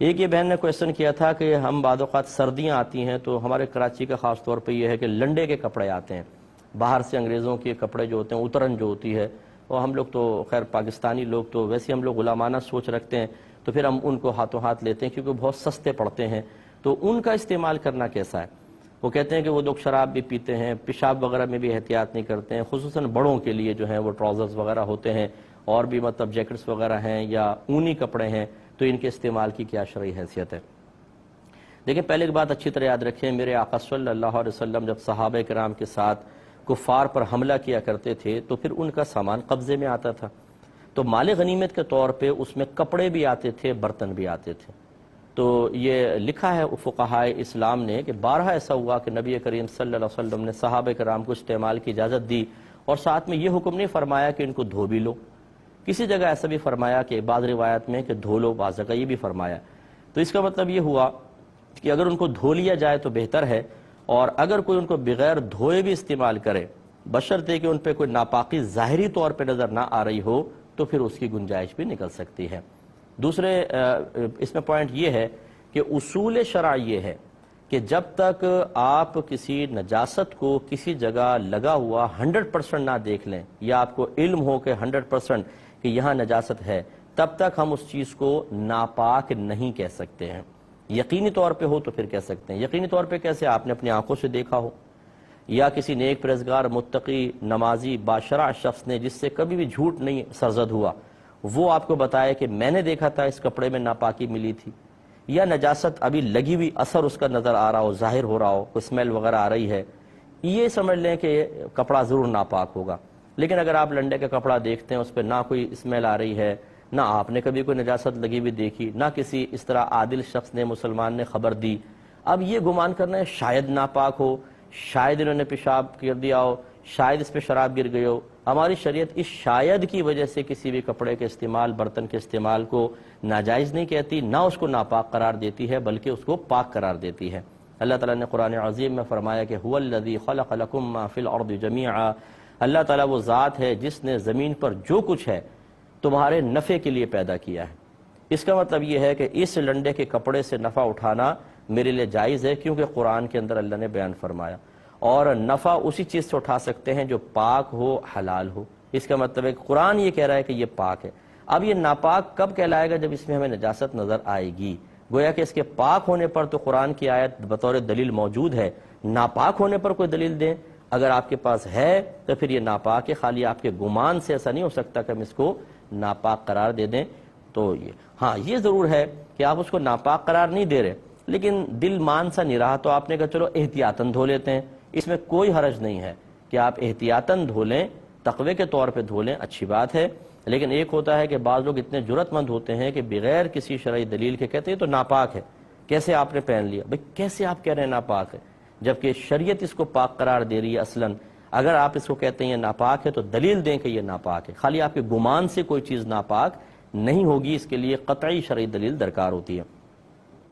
ایک یہ بہن نے کویسچن کیا تھا کہ ہم بعض اوقات سردیاں آتی ہیں تو ہمارے کراچی کا خاص طور پہ یہ ہے کہ لنڈے کے کپڑے آتے ہیں باہر سے، انگریزوں کے کپڑے جو ہوتے ہیں، اترن جو ہوتی ہے، اور ہم لوگ تو خیر پاکستانی لوگ تو ویسے ہم لوگ غلامانہ سوچ رکھتے ہیں، تو پھر ہم ان کو ہاتھوں ہاتھ لیتے ہیں کیونکہ بہت سستے پڑتے ہیں. تو ان کا استعمال کرنا کیسا ہے؟ وہ کہتے ہیں کہ وہ لوگ شراب بھی پیتے ہیں، پیشاب وغیرہ میں بھی احتیاط نہیں کرتے ہیں، خصوصاً بڑوں کے لیے جو ہیں وہ ٹراؤزرز وغیرہ ہوتے ہیں اور بھی مطلب جیکٹس وغیرہ ہیں یا اونی کپڑے ہیں، تو ان کے استعمال کی کیا شرعی حیثیت ہے؟ دیکھیں، پہلے ایک بات اچھی طرح یاد رکھیں، میرے آقا صلی اللہ علیہ وسلم جب صحابہ کرام کے ساتھ کفار پر حملہ کیا کرتے تھے تو پھر ان کا سامان قبضے میں آتا تھا، تو مال غنیمت کے طور پہ اس میں کپڑے بھی آتے تھے، برتن بھی آتے تھے. تو یہ لکھا ہے فقہائے اسلام نے کہ بارہا ایسا ہوا کہ نبی کریم صلی اللہ علیہ وسلم نے صحابہ کرام کو استعمال کی اجازت دی، اور ساتھ میں یہ حکم نہیں فرمایا کہ ان کو دھو بھی لو. کسی جگہ ایسا بھی فرمایا کہ بعض روایت میں کہ دھو لو، بعض جگہ یہ بھی فرمایا. تو اس کا مطلب یہ ہوا کہ اگر ان کو دھو لیا جائے تو بہتر ہے، اور اگر کوئی ان کو بغیر دھوئے بھی استعمال کرے بشرطے کہ ان پہ کوئی ناپاکی ظاہری طور پہ نظر نہ آ رہی ہو تو پھر اس کی گنجائش بھی نکل سکتی ہے. دوسرے اس میں پوائنٹ یہ ہے کہ اصول شرع یہ ہے کہ جب تک آپ کسی نجاست کو کسی جگہ لگا ہوا 100% نہ دیکھ لیں، یا آپ کو علم ہو کہ 100% کہ یہاں نجاست ہے، تب تک ہم اس چیز کو ناپاک نہیں کہہ سکتے ہیں. یقینی طور پہ ہو تو پھر کہہ سکتے ہیں. یقینی طور پہ کیسے؟ آپ نے اپنی آنکھوں سے دیکھا ہو، یا کسی نیک پرہیزگار متقی نمازی باشرع شخص نے جس سے کبھی بھی جھوٹ نہیں سرزد ہوا، وہ آپ کو بتائے کہ میں نے دیکھا تھا اس کپڑے میں ناپاکی ملی تھی، یا نجاست ابھی لگی ہوئی اثر اس کا نظر آ رہا ہو، ظاہر ہو رہا ہو، کوئی اسمیل وغیرہ آ رہی ہے، یہ سمجھ لیں کہ کپڑا ضرور ناپاک ہوگا. لیکن اگر آپ لنڈے کا کپڑا دیکھتے ہیں، اس پہ نہ کوئی اسمیل آ رہی ہے، نہ آپ نے کبھی کوئی نجاست لگی ہوئی دیکھی، نہ کسی اس طرح عادل شخص نے، مسلمان نے خبر دی، اب یہ گمان کرنا ہے شاید ناپاک ہو، شاید انہوں نے پیشاب کر دیا ہو، شاید اس پہ شراب گر گئی ہو. ہماری شریعت اس شاید کی وجہ سے کسی بھی کپڑے کے استعمال، برتن کے استعمال کو ناجائز نہیں کہتی، نہ اس کو ناپاک قرار دیتی ہے، بلکہ اس کو پاک قرار دیتی ہے. اللہ تعالیٰ نے قرآن عظیم میں فرمایا کہ هو الذی خلق لکم ما فی الارض جمیعا، اللہ تعالیٰ وہ ذات ہے جس نے زمین پر جو کچھ ہے تمہارے نفع کے لیے پیدا کیا ہے. اس کا مطلب یہ ہے کہ اس لنڈے کے کپڑے سے نفع اٹھانا میرے لیے جائز ہے، کیونکہ قرآن کے اندر اللہ نے بیان فرمایا، اور نفع اسی چیز سے اٹھا سکتے ہیں جو پاک ہو، حلال ہو. اس کا مطلب ہے کہ قرآن یہ کہہ رہا ہے کہ یہ پاک ہے. اب یہ ناپاک کب کہلائے گا؟ جب اس میں ہمیں نجاست نظر آئے گی. گویا کہ اس کے پاک ہونے پر تو قرآن کی آیت بطور دلیل موجود ہے، ناپاک ہونے پر کوئی دلیل دیں اگر آپ کے پاس ہے تو پھر یہ ناپاک ہے. خالی آپ کے گمان سے ایسا نہیں ہو سکتا کہ ہم اس کو ناپاک قرار دے دیں. تو یہ ضرور ہے کہ آپ اس کو ناپاک قرار نہیں دے رہے، لیکن دل مان سا نہیں رہا تو آپ نے کہا چلو احتیاطاً دھو لیتے ہیں. اس میں کوئی حرج نہیں ہے کہ آپ احتیاطاً دھو لیں، تقوی کے طور پہ دھو لیں، اچھی بات ہے. لیکن ایک ہوتا ہے کہ بعض لوگ اتنے جرأت مند ہوتے ہیں کہ بغیر کسی شرعی دلیل کے کہتے ہیں تو ناپاک ہے، کیسے آپ نے پہن لیا؟ بھئی کیسے آپ کہہ رہے ہیں ناپاک ہے جبکہ شریعت اس کو پاک قرار دے رہی ہے اصلاً؟ اگر آپ اس کو کہتے ہیں یہ ناپاک ہے تو دلیل دیں کہ یہ ناپاک ہے. خالی آپ کے گمان سے کوئی چیز ناپاک نہیں ہوگی، اس کے لیے قطعی شرعی دلیل درکار ہوتی ہے.